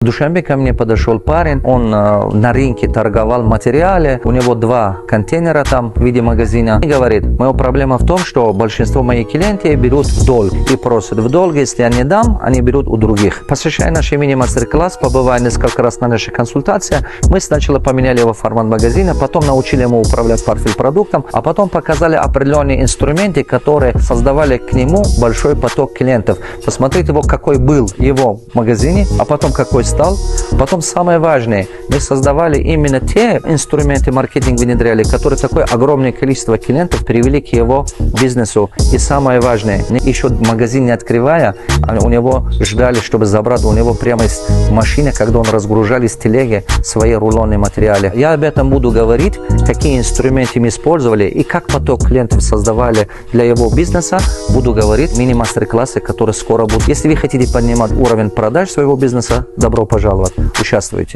В Душанбе ко мне подошел парень, он на рынке торговал материале, у него 2 контейнера там в виде магазина. И говорит, моя проблема в том, что большинство моих клиентов берут в долг и просят в долг, если я не дам, они берут у других. Посещая наш мини-мастер-класс, побывая несколько раз на нашей консультации, мы сначала поменяли его формат магазина, потом научили ему управлять портфель продуктом, а потом показали определенные инструменты, которые создавали к нему большой поток клиентов. Посмотрите, какой был его в магазине, а потом какой стал. Потом самое важное, мы создавали именно те инструменты маркетинга, внедряли, которые такое огромное количество клиентов привели к его бизнесу. И самое важное, еще магазин не открывая, у него ждали, чтобы забрать у него прямо из машины, когда он разгружали с телеги свои рулонные материалы. Я об этом буду говорить, какие инструменты мы использовали и как поток клиентов создавали для его бизнеса. Буду говорить в мини-мастер-классе, которые скоро будут. Если вы хотите поднимать уровень продаж своего бизнеса, добро пожаловать, участвуйте.